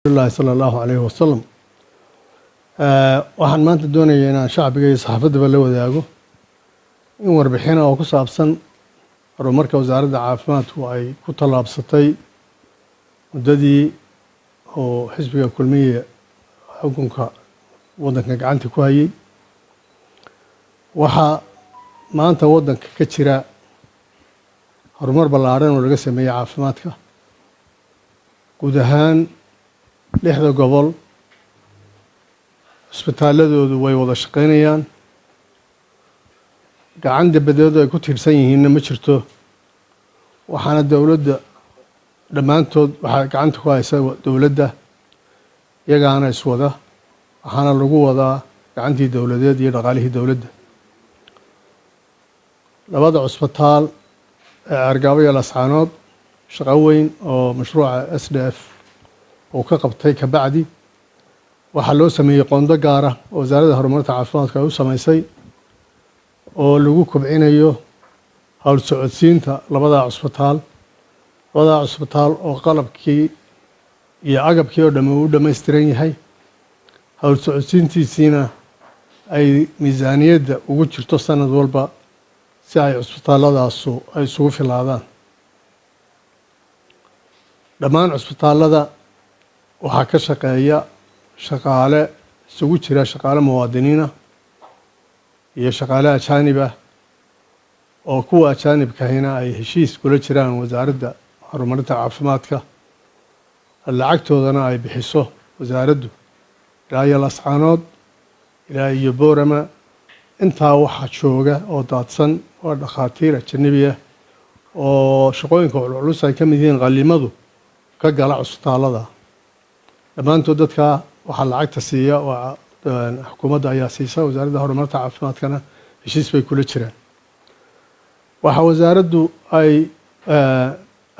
الله صلى الله عليه وسلم waxaan maanta doonayaa inaan shacbiga iyo saxaafadaba la wadaago in warbixin oo ku saabsan horumarka wasaaradda caafimaadku ay ku tallaabsatay muddadii oo xisbiga kulmiye xukunka waddanka gacanta ku hayay waxaa maanta waddanka ka jira horumar ballaaran oo laga sameeyay caafimaadka guud ahaan 6 gobol isbitaaladoodu way wada shaqeynayaan gacan dabadeed ay ku tiirsan yihiinna ma jirto waxaana dowladda dhammaantood waxaa gacanta ku haysa dowladda iyagaana iswada waxaana lagu wadaa gacantii dowladeed iyo dhaqaalihii dowladda labada cusbitaal ee Argabo iyo Lascaanood shaqo weyn oo mashruuca SDF oo ka qabtay ka bacdi waxaa loo sameeyay qondo gaar ah oo wasaaradda horumarka caafimaadka ay u sameysay oo lagu kobcinayo hawl socodsiinta labada cusbitaal oo qalabkii iyo agabkii oo dhammaan u dhameystiran yahay hawl socodsiintiisina ay miisaaniyadda ugu jirto sanad walba si ay cusbitaaladaasu ay isugu filaadaan dhammaan cusbitaalada waxaa ka shaqeeya shaqaale isugu jira shaqaale muwaadiniina iyo shaqaale ajaanib ah oo kuwa ajaanibkahina ay heshiis kula jiraan wasaaradda horumarinta caafimaadka lacagtoodana ay bixiso wasaaraddu ilaa iyo Lascaanood ilaa iyo Boorama intaa waxaa jooga oo daadsan waa dhakhaatiir ajnabi ah oo shaqooyinka culus ay ka mid yihiin qalimadu ka gala cusbitaalada dhammaantood dadka waxaa lacagta siiya waa xukuumadda ayaa siisa wasaaradda horumarka caafimaadkana heshiis bay kula jiraan waxa wasaaraddu ay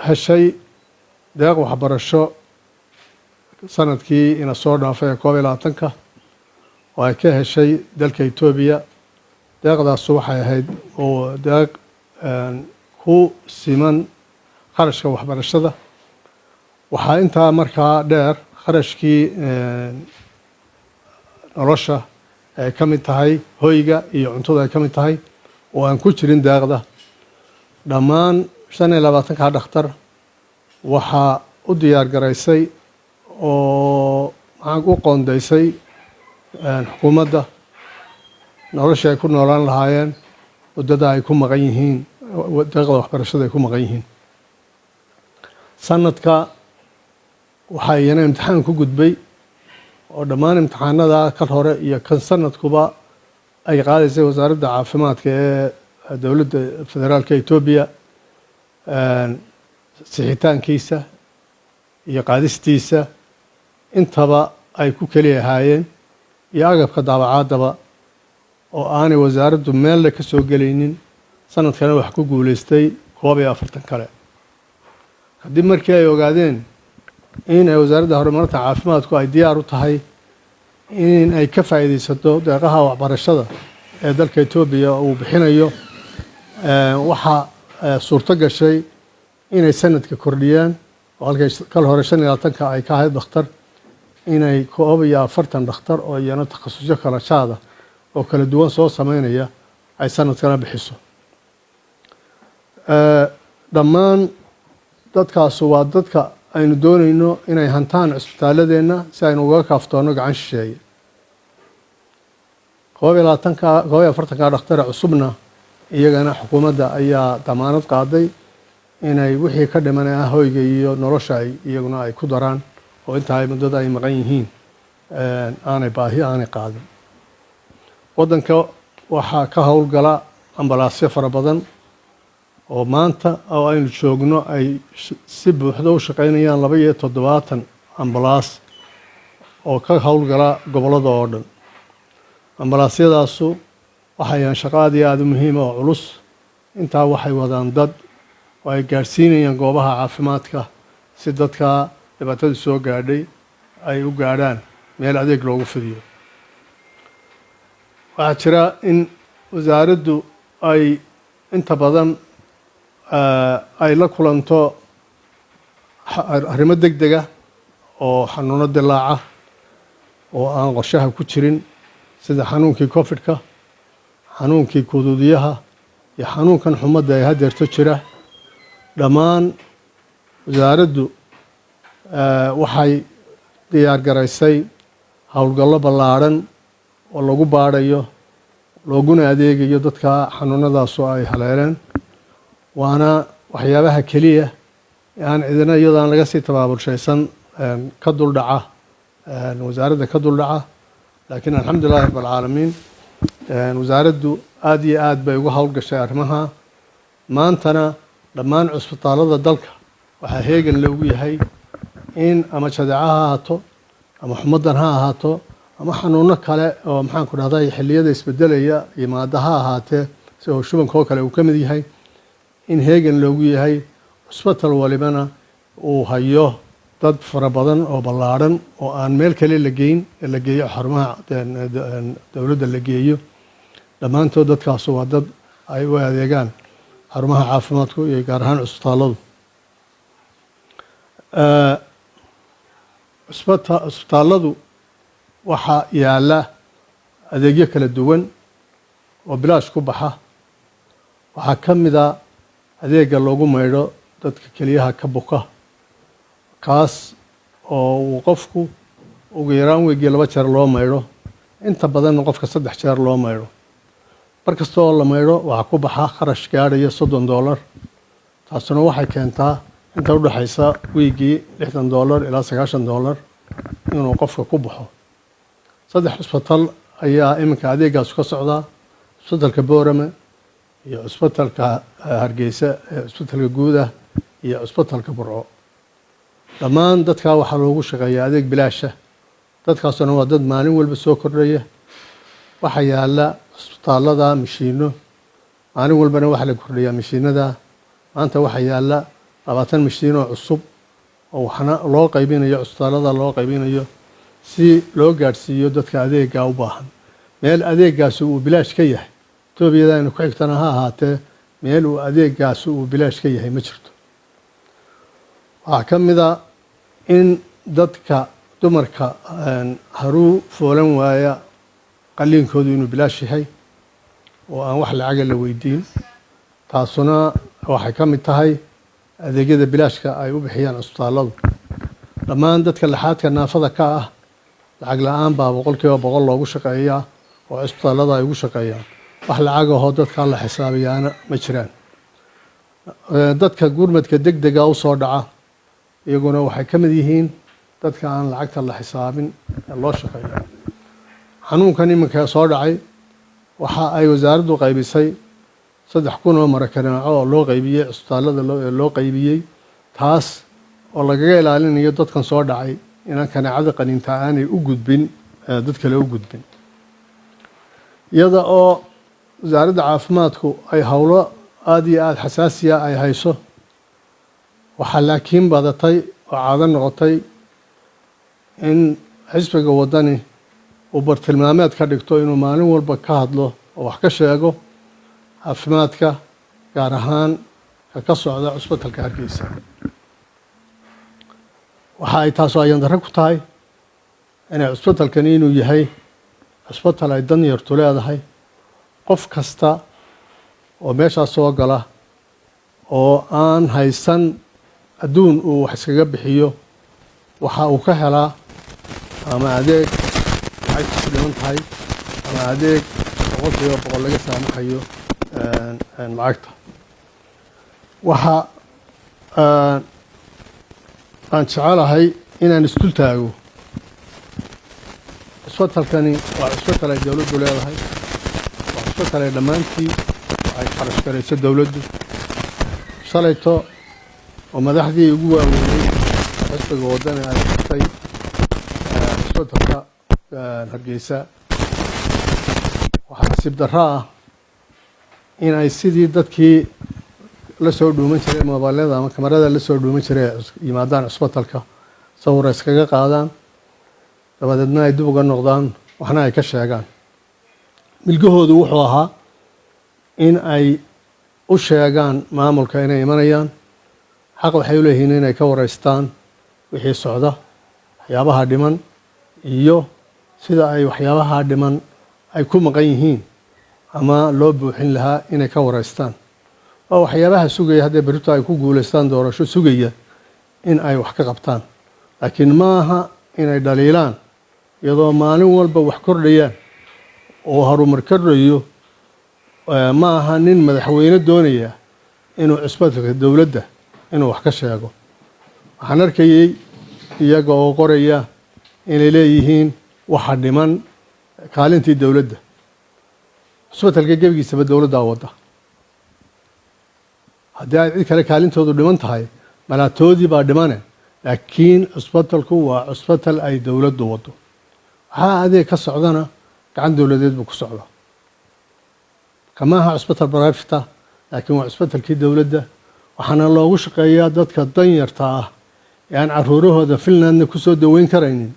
heshay deeq waxbarasho sanadkii ina soo dhaafay 2020 oo ay ka heshay dalka Itoobiya deeqdaas waxay ahayd oo deeq ku siman qarashka waxbarashada waxaa intaa markaa dheer qarashkii nolosha ay ka mid tahay hoyga iyo cuntada ay ka mid tahay oo aan ku jirin deeqda dhammaan 25 dhakhtar waxaa u diyaar garaysay oo u qoondeysay xukuumadda nolosha ay ku noolaan lahaayeen muddada ay ku maqan yihiin deeqda waxbarashada ay ku maqan yihiin sanadka waxaa iyana imtixaan ku gudbay oo dhammaan imtixaanada kan hore iyo kan sanadkuba ay qaadaysay wasaaradda caafimaadka ee dowladda federaalka Itoobiya sixitaankiisa iyo qaadistiisa intaba ay ku kaliya ahaayeen iyo agabka daabacaadaba oo aanay wasaaraddu meel ka soo gelaynin sanadkana wax ku guuleystay 41 kale haddii markii ay ogaadeen in ay wasaaradda horumarinta caafimaadku ay diyaar u tahay in ay ka faa'iideysato deeqaha waxbarashada ee dalka Itoobiya uu bixinayo waxa suurto gashay inay sanadka kordhiyaan oo halkay kal hore 25 ay ka ahayd dhakhtar inay 40 dhakhtar oo iyana takhasusyo kala jaada oo kala duwan soo sameynaya ay sanadkana bixiso dhammaan dadkaas waa dadka aynu doonayno inay hantaan cusbitaaladeenna si aynu uga kaaftoono gacan shisheeye 40 dhakhtar cusubna iyagana xukuumadda ayaa damaanad qaaday inay wixii ka dhimanay hoyga iyo nolosha iyaguna ay ku daraan oo inta ay muddada ay maqan yihiin aanay baahi aanay qaadin waddanka waxaa ka howlgala ambalaasyo fara badan oo maanta oo aynu joogno ay si buuxda u shaqeynayaan 72 ambalaas oo ka howlgala gobolada oo dhan ambalaasyadaasu waxay shaqo aad u muhiim oo culus intaa waxay wadaan dad oo ay gaarsiinayaan goobaha caafimaadka si dadka dhibaatada soo gaadhay ay u gaadhaan meel adeeg loogu fidiyo waxaa jira in wasaaraddu ay inta badan ay la kulanto arrimo degdeg ah oo xanuuno dilaaca oo aan qorshaha ku jirin sida xanuunkii COVID-ka, xanuunkii kuduudiyaha iyo xanuunkan xumadda ee hadeerto jira. dhammaan wasaaraddu waxay diyaar garaysay howlgallo ballaaran oo lagu baadhayo looguna adeegayo dadka xanuunadaasoo ay haleeleen. waana waxyaabaha keliya aan cidina iyadaan laga sii tabaaburshaysan ka duldhaca wasaaradda ka duldhaca. laakiin alxamdulillahi rabbi alcaalamiin wasaaraddu aad iyo aad bay uga howlgashay arrimaha. maantana dhammaan cusbitaalada dalka waxaa heegan loogu yahay in ama jadeeco ha ahaato ama xumaddan ha ahaato ama xanuuno kale oo maxaan ku dhahday xilliyada isbedelaya yimaada ha ahaatee sida shubanka oo kale uu ka mid yahay, in heegan loogu yahay cusbital walibana uu hayo dad fara badan oo ballaaran oo aan meel kale la geyn ee la geeyo xarumaha dowladda la geeyo. dhammaantood dadkaas waa dad ay u adeegaan xarumaha caafimaadku iyo gaar ahaan cusbitaaladu. cusbitaaladu waxaa yaala adeegyo kala duwan oo bilaash ku baxa. waxaa ka mid a adeega loogu maydho dadka keliyaha ka buka, kaas oo uu qofku ugu yaraan weygii 2 jeer loo maydho, inta badanna qofka 3 jeer loo maydho. mar kasta oo la maydho waxaa ku baxa kharash gaadhaya $30. taasuna waxay keentaa inta u dhaxaysa weygii $60 ilaa $90 inuu qofka ku baxo. 3 cusbitaal ayaa iminka adeegaas ka socdaa: cusbitalka Boorame iyo cusbitalka Hargeysa, cusbitalka Guud ah iyo cusbitalka Burco. dhammaan dadka waxaa loogu shaqeeyaa adeeg bilaasha. dadkaasuna waa dad maalin walba soo kordhaya. waxaa yaala cusbitaalada mishiino, maalin walbana waxaa la kordhiyaa mishiinada. maanta waxaa yaala 20 mishiin oo cusub oo waxna loo qaybinayo cusbitaalada loo qaybinayo si loo gaadhsiiyo dadka adeega u baahan. meel adeegaasi uu bilaash ka yahay Toobiyada inuu ku xigtana ha ahaatee meel uu adeegaasi uu bilaash ka yahay ma jirto. waxaa ka mid a in dadka dumarka haruu foolan waaya qalliinkoodu inuu bilaash yahay oo aan wax lacaga la weydiin. taasuna waxay ka mid tahay adeegyada bilaashka ay u bixiyaan cusbitaaladu. dhammaan dadka laxaadka naafada ka ah lacag la-aan baa 100% loogu shaqeeyaa oo cusbitaalada ay ugu shaqeeyaan. wax lacag ahoo dadka la xisaabiyaana ma jiraan. dadka gurmadka degdega u soo dhaca iyaguna waxay ka mid yihiin dadka aan lacagta la xisaabin ee loo shaqeeyo. xanuunkan iminka soo dhacay waxa ay wasaaraddu qaybisay 3,000 oo marakanaaco oo loo qaybiyey cusbitaalada loo qaybiyey, taas oo lagaga ilaalinayo dadkan soo dhacay inaan kanaacada qaniinta aanay u gudbin dad kale u gudbin. iyada oo wasaaradda caafimaadku ay howlo aad iyo aad xasaasiya ay hayso, waxaa laakiin badatay oo caado noqotay in xisbiga wadani uu bartilmaameed ka dhigto inuu maalin walba ka hadlo oo wax ka sheego caafimaadka, gaar ahaan ka socda cusbitalka Hargeysa. waxa ay taasoo ayaan darro ku tahay inay cusbitalkani inuu yahay cusbital ay dan yartu leedahay. qof kasta oo meeshaas soo gala oo aan haysan adduun uu wax iskaga bixiyo waxa uu ka helaa ama adeeg lacagta ku dhiman tahay ama adeeg 100% laga saamaxayo lacagta. waxa aan jecelahay inaan isdul taago cusbitalkani waa cusbital ay dowladdu leedahay, waa cusbital ay dhammaantii ay kharash garayso dowladdu. shalayto oo madaxdii ugu waaweynay xisbiga wadani ay xirtay cusbitalka Hargeysa, waxaa nasiib darro ah in ay sidii dadkii la soo dhuuman jiray moobilada ama kamarada la soo dhuuman jiray yimaadaan cusbitalka, sawir iskaga qaadaan, dabadeedna ay dib uga noqdaan, waxna ay ka sheegaan. milgahoodu wuxuu ahaa in ay u sheegaan maamulka inay imanayaan. xaq waxay u leeyihiin inay ka wareystaan wixii socda, waxyaabaha dhiman iyo sida ay waxyaabaha dhiman ay ku maqan yihiin ama loo buuxin lahaa inay ka wareystaan waa waxyaabaha sugaya hadday berrito ay ku guulaystaan doorasho sugaya in ay wax ka qabtaan laakiin maaha inay dhaliilaan iyadoo maalin walba wax kordhayaan oo horumar kordhayo ma aha nin madaxweyne doonaya inuu cusbadka dowladda inuu wax ka sheego waxaan arkayay iyaga oo qoraya inay leeyihiin waxa dhiman kaalintii dowladda cusbatalka gebigiisaba dowladdaa wadda haddii ay cid kale kaalintoodu dhiman tahay malaatoodii baa dhimane laakiin cusbatalku waa cusbatal ay dowladdu waddo waxaa adeeg ka socdana gacan dowladeed buu ku socdaa kama aha cusbatal barafita laakiin waa cusbatalkii dowladda waxaana loogu shaqeeyaa dadka danyarta ah ee aan caruurahooda finlandna ku soo daweyn karaynin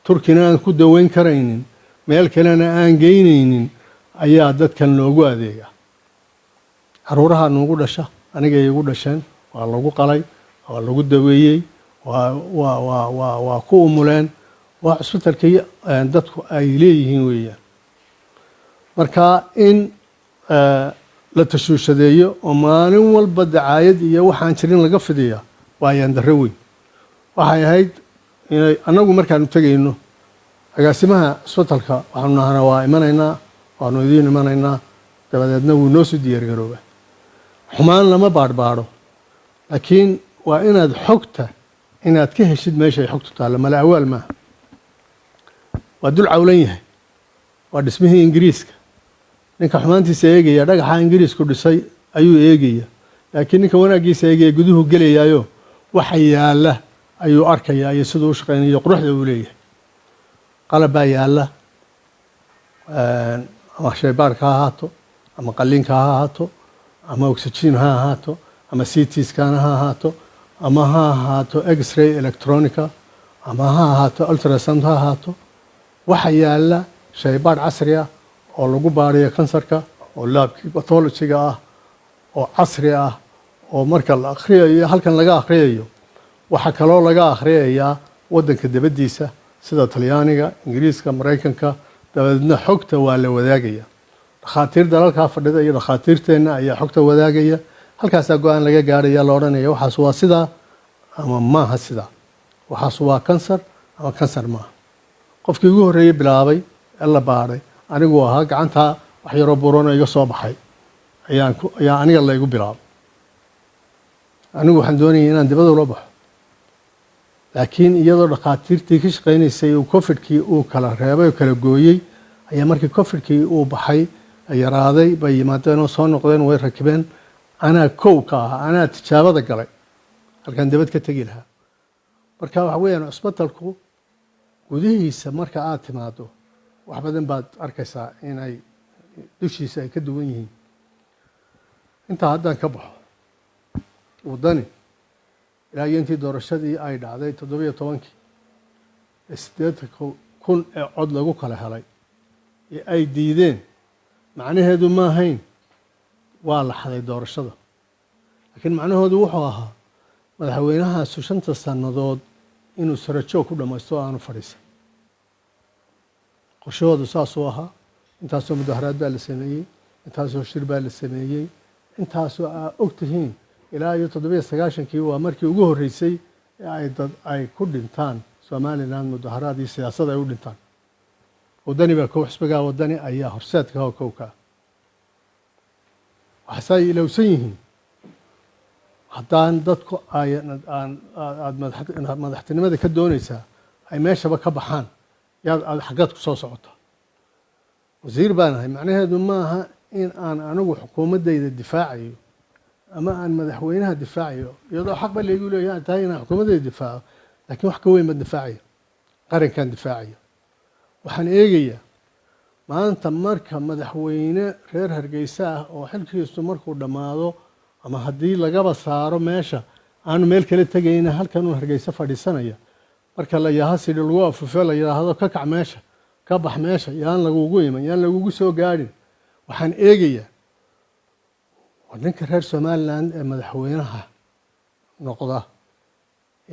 turkina aan ku daweyn karaynin meel kalena aan geynaynin ayaa dadkan loogu adeegaa caruuraha nuugu dhasha anigay igu dhasheen waa lagu qalay waa lagu daweeyey waa ku umuleen waa cusbatalkii dadku ay leeyihiin weeyaan marka in la tashuushadeeyo oo maalin walba dacaayad iyo waxaan jirin laga fidiyaa waa ayaan darro weyn waxay ahayd inay annagu markaanu tegayno agaasimaha cusbatalka waxaanu nahana waa imanaynaa waanu idiin imanaynaa dabadeedna wuu noo soo diyaargaroobaa xumaan lama baadhbaadho laakiin waa inaad xogta inaad ka heshid meeshay xogtu taalla mala awaal maaha waa dul cawlan yahay waa dhismihii ingiriiska ninka xumaantiisa eegaya dhagaxa ingiriisku dhisay ayuu eegaya laakiin ninka wanaaggiisa eegaya guduhu gelayaayo waxa yaalla ayuu arkayaa iyo siduu u shaqaynayo quruxda uu leeyahay qalab baa yaalla ama shaybaarka ha ahaato ama qalliinka ha ahaato ama oxygen ha ahaato ama citiskana ha ahaato ama ha ahaato x-ray electronica ama ha ahaato ultrasound ha ahaato waxa yaalla shaybaar casri ah oo lagu baarayo kansarka oo laabkii bathologiga ah oo casri ah oo marka la akhriyayo halkan laga akhriyayo waxaa kaloo laga akhriyayaa waddanka dibaddiisa sida talyaaniga ingiriiska maraykanka dabadeedna xogta waa la wadaagaya dhakhaatiir dalalkaa fadhida iyo dhakhaatiirteenna ayaa xogta wadaagaya halkaasaa go-aan laga gaarhaya la odhanaya waxaas waa sidaa ama maaha sidaa waxaas waa kansar ama kansar maaha qofkii ugu horreeyey bilaabay ee la baadhay aniguu ahaa gacantaa wax yaroo buroona iga soo baxay ayaa aniga laygu bilaabay anigu waxaan doonayay inaan dibada ula baxo laakiin iyadoo dhakhaatiirtii ka shaqaynaysay uu covidkii uu kala reebay oo kala gooyey ayaa markii covidkii uu baxay yaraaday bay yimaadeen oo soo noqdeen way rakibeen anaa kow ka ahaa anaa tijaabada galay halkaan dibad ka tegi lahaa marka waxa weeyaan cusbatalku gudihiisa marka aad timaado wax badan baad arkaysaa inay dushiisa ay ka duwan yihiin intaa haddaan ka baxo waddani ilaa iyo intii doorashadii ay dhacday 17 kun ee cod lagu kala helay ee ay diideen macnaheedu ma ahayn waa la xaday doorashada laakiin macnahoodu wuxuu ahaa madaxweynahaasu 5 sannadood inuu sarajoog ku dhammaysto oo aanu fadhiisan qorshahoodu saasuu ahaa intaasoo mudaharaad baa la sameeyey intaasoo shir baa la sameeyey intaasoo aa og tihiin ilaa iyo 97kii waa markii ugu horreysay ee ay dad ay ku dhintaan somaliland mudaharaad iyo siyaasad ay u dhintaan waddani baa kow xisbigaa waddani ayaa horseedka oo kowkaa waxaase ay ilowsan yihiin haddaan dadku aad madaxtinimada ka doonaysaa ay meeshaba ka baxaan yaad aad xaggaad ku soo socota wasiir baan ahay macnaheedu maaha in aan anigu xukuumaddayda difaacayo ama aan madaxweynaha difaacayo iyadoo xaq ba laygu leeyahay tahay inaan xukuumaddayda difaaco laakiin wax ka weyn baan difaacayo qarankaan difaacayo waxaan eegayaa maanta marka madaxweyne reer hargeysa ah oo xilkiisu markuu dhammaado ama haddii lagaba saaro meesha aanu meel kala tegayna halkan uu hargeysa fadhiisanaya marka la yahasidhi lagu afufe la yidhaahdo ka kac meesha ka bax meesha yaan lagugu iman yaan lagugu soo gaadhin waxaan eegayaa waa ninka reer somaliland ee madaxweynaha noqda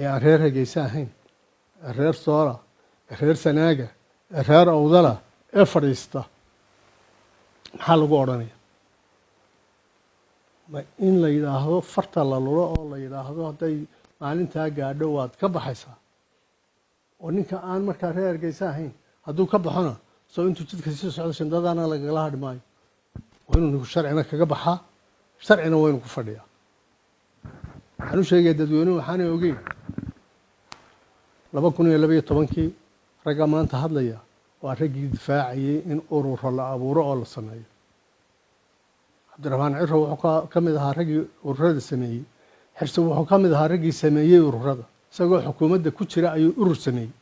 ee aan reer hargeysa ahayn reer Soola reer Sanaaga reer Awdala ee fadhiista maxaa lagu odhanaya ma in la yidhaahdo farta la lulo oo la yidhaahdo hadday maalintaa gaadho waad ka baxaysaa oo ninka aan markaa reer Hargeysa ahayn hadduu ka baxona soo intuu jidka sii socdo shandadaana lagala hadhi maayo waa inuu ninku sharcina kaga baxaa sharcina waa inuu ku fadhiyaa waxaan u sheegaya dadweynuhu waxaanay ogeyn 2012 ragga maanta hadlaya waa raggii difaacayay in ururo la abuuro oo la sameeyo cabdiraxmaan ciro wuxuu ka mid ahaa raggii ururada sameeyey xirsi wuxuu ka mid ahaa raggii sameeyey ururada isagoo xukuumadda ku jira ayuu urur sameeyey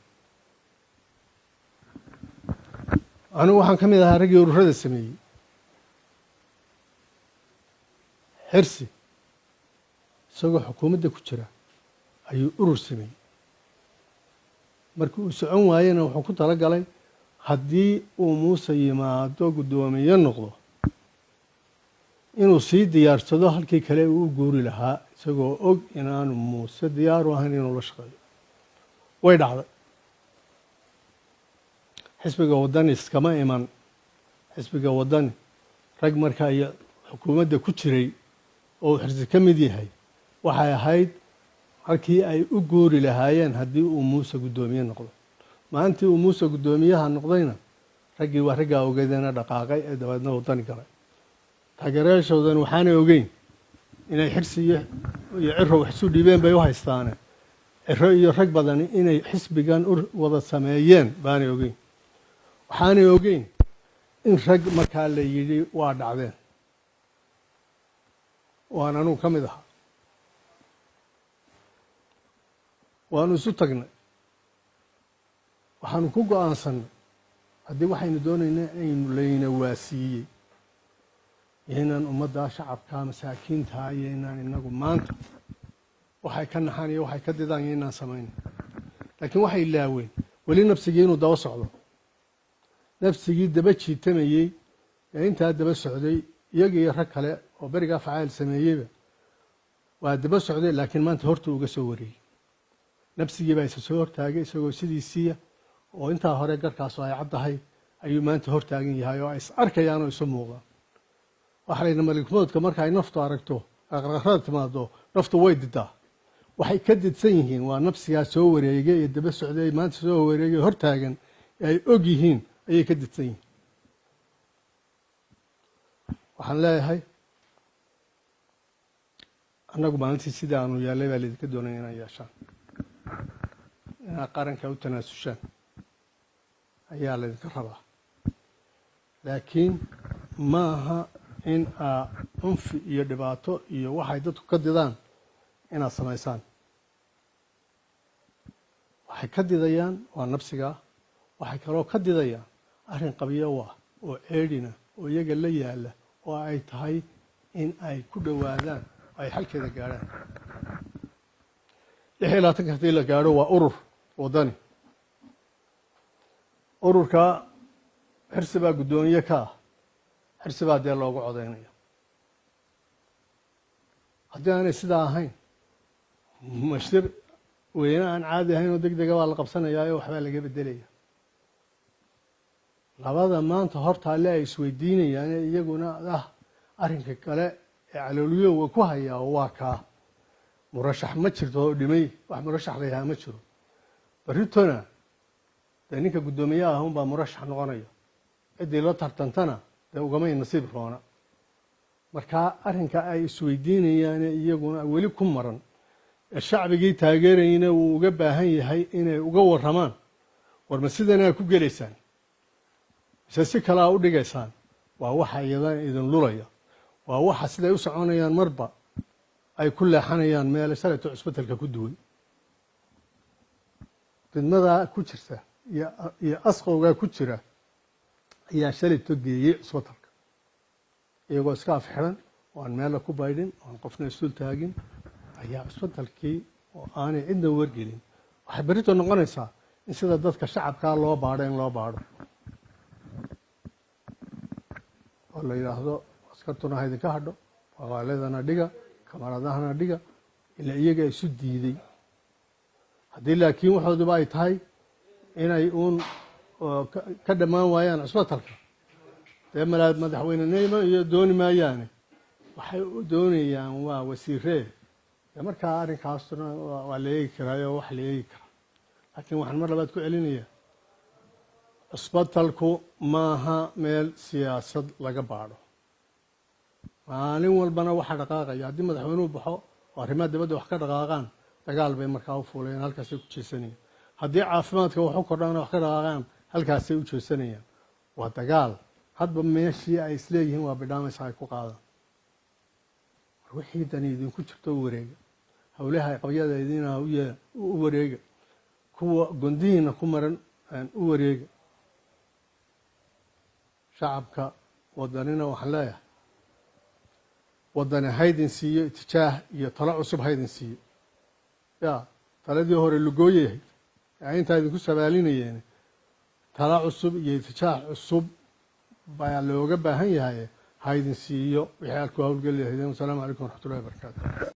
anigu waxaan ka mid ahaa raggii ururada sameeyey xirsi isagoo xukuumadda ku jira ayuu urur sameeyey markii uu socon waayena wuxuu ku talagalay haddii uu muuse yimaado guddoomiye noqdo inuu sii diyaarsado halkii kale uu u guuri lahaa isagoo og inaanu muuse diyaar u ahayn inuu la shaqeeyo way dhacday xisbiga waddani iskama iman xisbiga waddani rag markaa iyo xukuumadda ku jiray oo uu xirsi ka mid yahay waxay ahayd halkii ay u guuri lahaayeen haddii uu muuse guddoomiye noqdo maalintii uu muuse guddoomiyaha noqdayna raggii waa raggaa ogeedana dhaqaaqay ee dabeedna waddani galay taageerayaashoodan waxaanay ogeyn inay xirsi iyo ciro wax isu dhiibeen bay u haystaane ciro iyo rag badani inay xisbigan wada sameeyeen baanay ogeyn waxaanay ogeyn in rag markaa la yidhi waa dhacdeen waan anugu ka mid ahaa waanu isu tagnay waxaanu ku go-aansanay haddii waxaynu doonaynaa aynu layna waasiiyey inaan ummadda shacabka masaakiinta iyo inaan inagu maanta waxay ka naxaan iyo waxay ka didaan iyo inaan samayno laakiin waxay laaween weli nafsigii inuu daba socdo nafsigii daba jiitamayey ee intaa daba socday iyaga iyo rag kale oo berigaa facaal sameeyeyba waa daba socday laakiin maanta horta uga soo wareeyey nafsigii baa isa soo hortaagay isagoo sidiisiiya oo intaa hore garkaasu ay caddahay ayuu maanta hortaagan yahay oo ay is arkayaan oo isu muuqdaan waxaa layidhi malikmoodka marka ay naftu aragto aqraqrada timaado naftu way didaa waxay ka didsan yihiin waa nafsigaa soo wareegay ee daba socday maanta soo wareegay hortaagan ee ay og yihiin ayay ka didsan yihiin waxaan leeyahay annagu maalintii sidii aanu yaallay baa laydinka doonaya inaan yeeshaan inaad qaranka u tanaasushaan ayaa laydinka rabaa laakiin ma aha in aa cunfi iyo dhibaato iyo waxay dadku ka didaan inaad samaysaan waxay ka didayaan waa nafsigaa waxay kaloo ka didayaan arrin qabyo ah oo ceedhina oo iyaga la yaalla oo ay tahay in ay ku dhowaadaan oo ay xalkeeda gaadhaan 26 haddii la gaadho waa urur waddani ururka xirsi baa guddoomiye ka ah xirsi baa dee loogu codaynaya haddii aanay sidaa ahayn mashir weyne aan caadi ahayn oo deg dega baa la qabsanayaa oo waxbaa laga beddelaya labada maanta hortaalle ay isweydiinayaan ee iyaguna arrinka kale ee calooliyowga ku hayaa waa kaa murashax ma jirto oo dhimay wax murashax la yahaa ma jiro barritona dee ninka guddoomiyaha unbaa murashax noqonaya ciddii la tartantana dee ugamay nasiib roona markaa arrinka ay isweydiinayaane iyaguna weli ku maran ee shacbigii taageerayna wuu uga baahan yahay inay uga warramaan war ma sidanaa ku gelaysaan mise si kalea u dhigaysaan waa waxa iyadan idin lulaya waa waxa siday u soconayaan marba ay ku leexanayaan meele shalayto cusbitalka ku duway fidmadaa ku jirta iyo asqowgaa ku jira ayaa shalayto geeyey cusbitalka iyagoo iska afxiran oo aan meella ku baydhin oo aan qofna isul taagin ayaa cusbitalkii oo aanay cidna wargelin waxay berrito noqonaysaa in sida dadka shacabkaa loo baadho in loo baadho oo la yidhaahdo askartuna ha idinka hadho faqaaladana dhiga kamaradahana dhiga ilaa iyagaa isu diiday haddii laakiin waxooduba ay tahay inay uun ka dhammaan waayaan cisbitalka dee madaxweynenimo iyo dooni maayaane waxay u doonayaan waa wasiiree dee markaa arrinkaasuna waa la eegi karaayo wax la eegi karaa laakiin waxaan mar labaad ku celinayaa cisbitalku maaha meel siyaasad laga baadho maalin walbana waxa dhaqaaqaya haddii madaxweynuhu baxo oo arrimaha dibadda wax ka dhaqaaqaan dagaal bay markaa u fuulayaan halkaasay ku jeesanayaan haddii caafimaadka wax u kordhaan wax ka dhaqaaqaan halkaasay u jeesanayaan waa dagaal hadba meeshii ay isleeyihiin waa bidhaamaysa ay ku qaadaan war wixii dani idinku jirto u wareega howlaha qabyada idina u wareega kuwa gondihiina ku maran u wareega shacabka wadanina waxaan leeyahay wadani haydin siiyo itijaah iyo talo cusub haydin siiyo ya taladii hore lugooyahay intaa idinku sabaalinayeen tala cusub iyo itijaah cusub baa looga baahan yahay haydin siiyo wixii aad ku hawlgeli lahaydeen. Wasalaamu calaykum waraxmatullahi wabarakaatu.